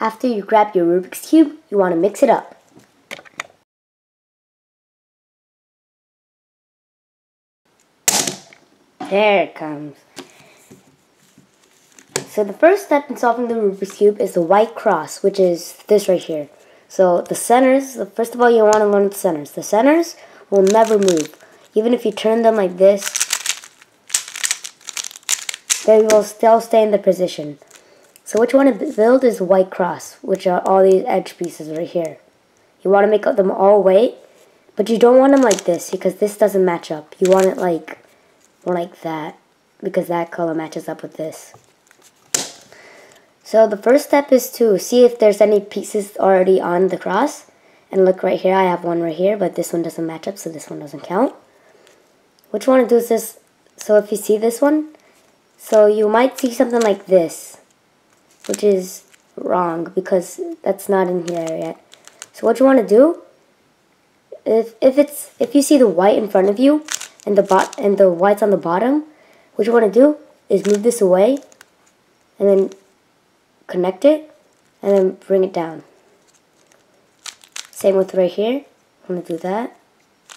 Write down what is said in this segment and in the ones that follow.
After you grab your Rubik's Cube, you want to mix it up. There it comes. So the first step in solving the Rubik's Cube is the white cross, which is this right here. So the centers, first of all you want to learn the centers. The centers will never move. Even if you turn them like this, they will still stay in the position. So what you want to build is a white cross, which are all these edge pieces right here. You want to make them all white, but you don't want them like this because this doesn't match up. You want it like that, because that color matches up with this. So the first step is to see if there's any pieces already on the cross. And look right here, I have one right here, but this one doesn't match up, so this one doesn't count. What you want to do is this. So if you see this one, so you might see something like this, which is wrong because that's not in here yet. So what you want to do, if you see the white in front of you and the whites on the bottom, what you want to do is move this away and then connect it and then bring it down. Same with right here. I'm going to do that,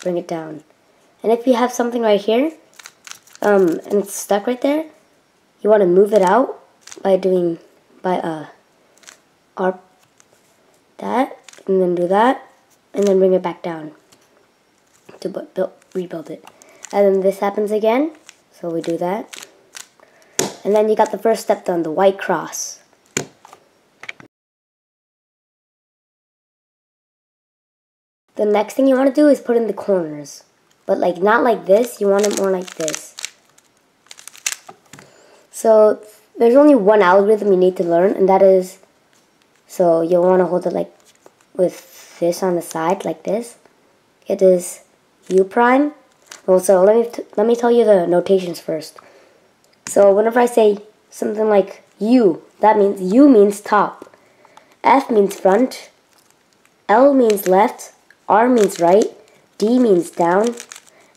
bring it down. And if you have something right here and it's stuck right there, you want to move it out by doing that, and then do that, and then bring it back down to rebuild it. And then this happens again, so we do that. And then you got the first step done, the white cross. The next thing you want to do is put in the corners. But like not like this, you want it more like this. So there's only one algorithm you need to learn, and that is, so you'll want to hold it like with this on the side, like this. It is U prime. Well, so let me tell you the notations first. So whenever I say something like U, that means U means top, F means front, L means left, R means right, D means down,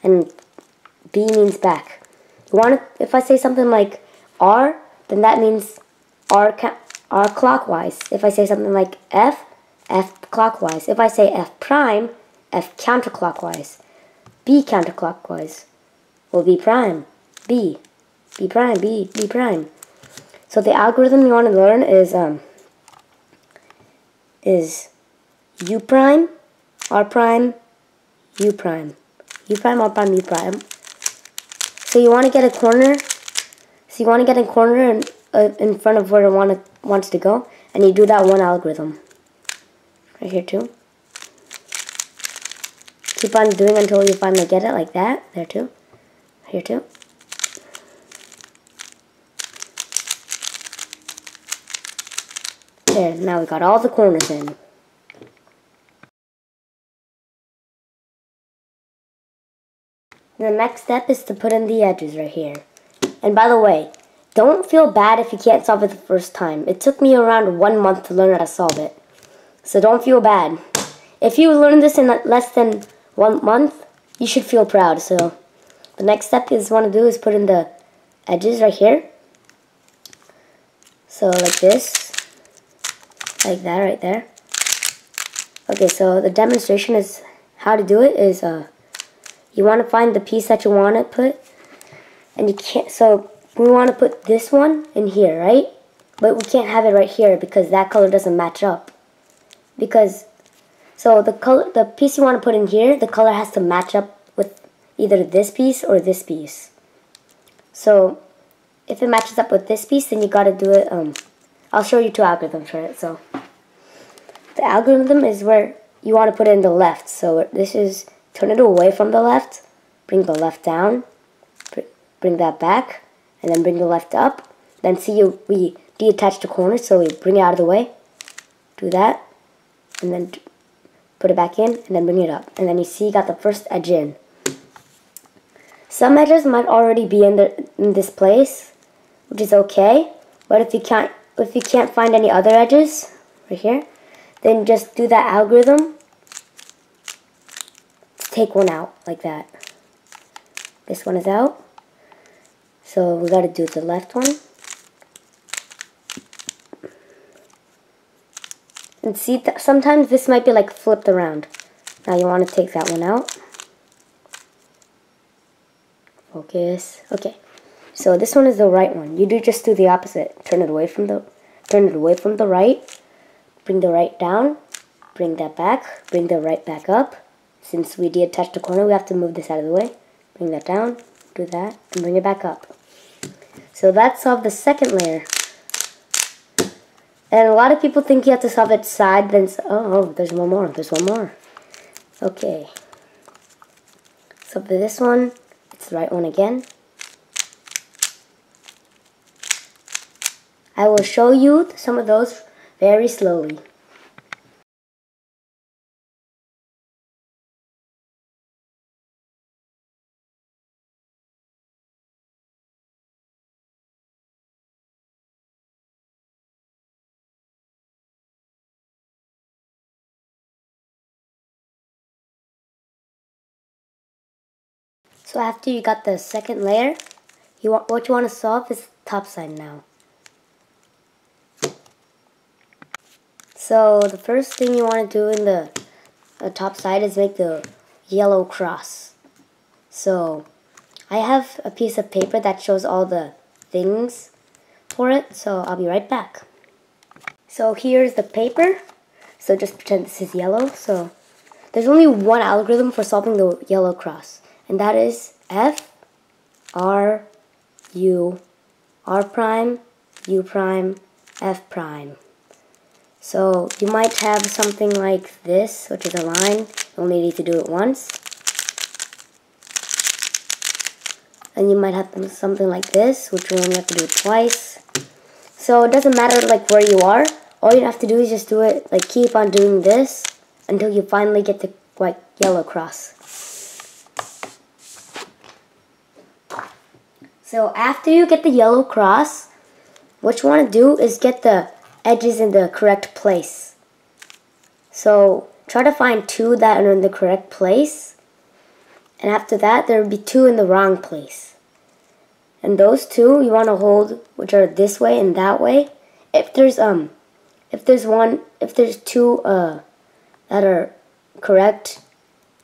and B means back. If I say something like R, then that means R clockwise. If I say something like F, F clockwise. If I say F prime, F counterclockwise. B counterclockwise. Well, B prime, B prime, B prime. So the algorithm you want to learn is U prime, R prime, U prime. U prime, R prime, U prime. So you want to get a corner. So you want to get a corner in front of where it wants to go, and you do that one algorithm. Right here too. Keep on doing until you finally get it like that. There too. Here too. There, now we got all the corners in. The next step is to put in the edges right here. And by the way, don't feel bad if you can't solve it the first time. It took me around 1 month to learn how to solve it. So don't feel bad. If you learned this in less than 1 month, you should feel proud. So the next step you want to do is put in the edges right here. So like this. Like that right there. Okay, so the demonstration is how to do it is you want to find the piece that you want to put, and you can't, so we want to put this one in here, right? But we can't have it right here because that color doesn't match up. So the piece you want to put in here, the color has to match up with either this piece or this piece. So if it matches up with this piece, then you got to do it, I'll show you two algorithms for it. So the algorithm is where you want to put it in the left. So this is turn it away from the left, bring the left down, bring that back, and then bring the left up. Then see, we detach the corner, so we bring it out of the way. Do that, and then put it back in, and then bring it up. And then you see you got the first edge in. Some edges might already be in this place, which is okay. But if you can't find any other edges right here, then just do that algorithm. Take one out like that. This one is out. So we got to do the left one. And see, sometimes this might be like flipped around. Now you want to take that one out. Focus. Okay. So this one is the right one. You just do the opposite. Turn it away from the right. Bring the right down. Bring that back. Bring the right back up. Since we did touch the corner, we have to move this out of the way. Bring that down. Do that. And bring it back up. So that solved the second layer. And a lot of people think you have to solve it side, then, oh, there's one more. There's one more. Okay. So for this one, it's the right one again. I will show you some of those very slowly. So after you got the second layer, what you want to solve is the top side now. So the first thing you want to do in the top side is make the yellow cross. So I have a piece of paper that shows all the things for it, so I'll be right back. So here's the paper. So just pretend this is yellow. So there's only one algorithm for solving the yellow cross, and that is F, R, U, R prime, U prime, F prime. So you might have something like this, which is a line. You only need to do it once. And you might have something like this, which you only have to do it twice. So it doesn't matter like where you are. All you have to do is just do it, like keep on doing this until you finally get the white yellow cross. So after you get the yellow cross, what you want to do is get the edges in the correct place. So try to find two that are in the correct place, and after that there will be two in the wrong place. And those two you want to hold, which are this way and that way. If there's two that are correct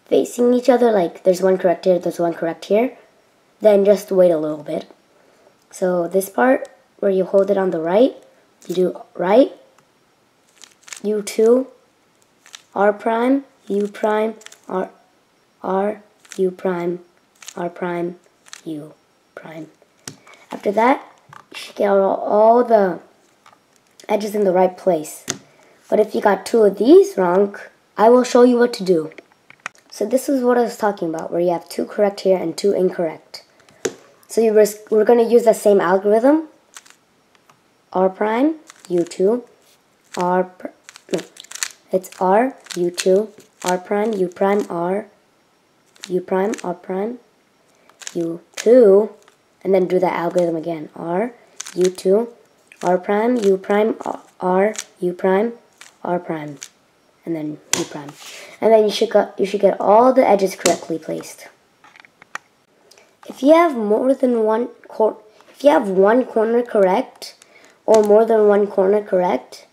facing each other, like there's one correct here, there's one correct here, then just wait a little bit. So this part where you hold it on the right, you do right, U2, R prime, U prime, R, U prime, R prime, U prime. After that, you should get all the edges in the right place. But if you got two of these wrong, I will show you what to do. So this is what I was talking about, where you have two correct here and two incorrect. So we're going to use the same algorithm. R prime, U2, it's R, U2, R prime, U prime, R, U prime, R prime, U2, and then do that algorithm again. R, U2, R prime, U prime, R, U prime, R prime, and then U prime. And then you should get all the edges correctly placed. If you have one corner correct, or more than one corner correct,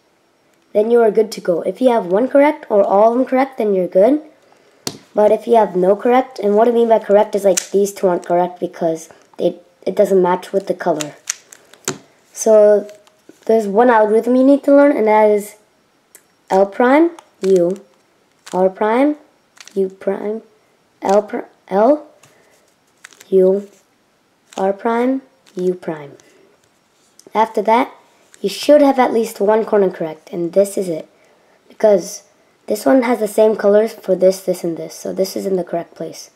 then you are good to go. If you have one correct or all of them correct, then you're good. But if you have no correct, and what I mean by correct is like these two aren't correct because it doesn't match with the color. So there's one algorithm you need to learn, and that is L prime, U, R prime, U prime, L, U, R prime, U prime. After that, you should have at least one corner correct, and this is it. Because this one has the same colors for this, this, and this. So this is in the correct place.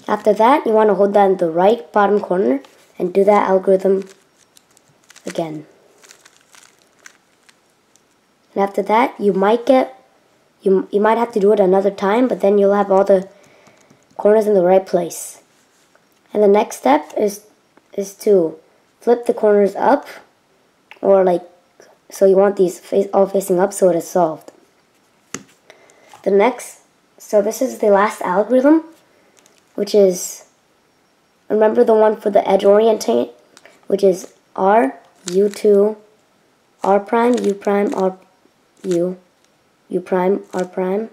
After that, you want to hold that in the right bottom corner and do that algorithm again. And after that, you might have to do it another time, but then you'll have all the corners in the right place. And the next step is to flip the corners up, or like, so you want these all facing up so it is solved. So this is the last algorithm, which is, remember the one for the edge orientate, which is R, U2, R prime, U prime, R, U, U prime, R prime,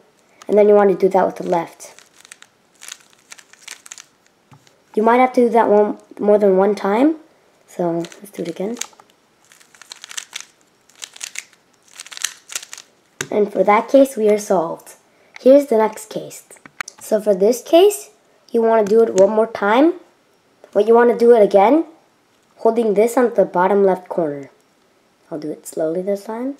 and then you want to do that with the left. You might have to do that one more than one time, so let's do it again. And for that case, we are solved. Here's the next case. So for this case, you want to do it one more time, but you want to do it again, holding this on the bottom left corner. I'll do it slowly this time.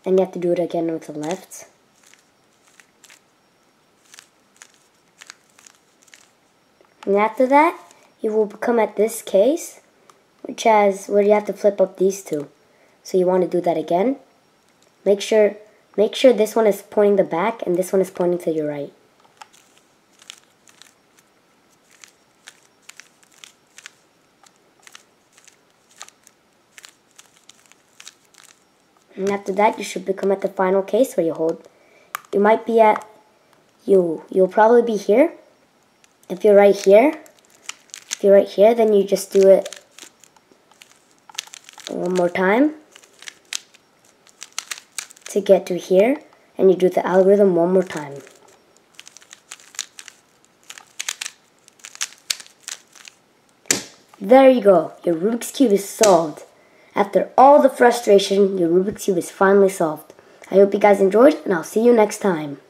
And you have to do it again with the left. And after that, you will come at this case, where you have to flip up these two. So you want to do that again. Make sure this one is pointing the back and this one is pointing to your right. And after that, you should become at the final case where you might be at, you'll probably be here. If you're right here, then you just do it one more time to get to here, and you do the algorithm one more time. There you go, your Rubik's Cube is solved. After all the frustration, your Rubik's Cube is finally solved. I hope you guys enjoyed, and I'll see you next time.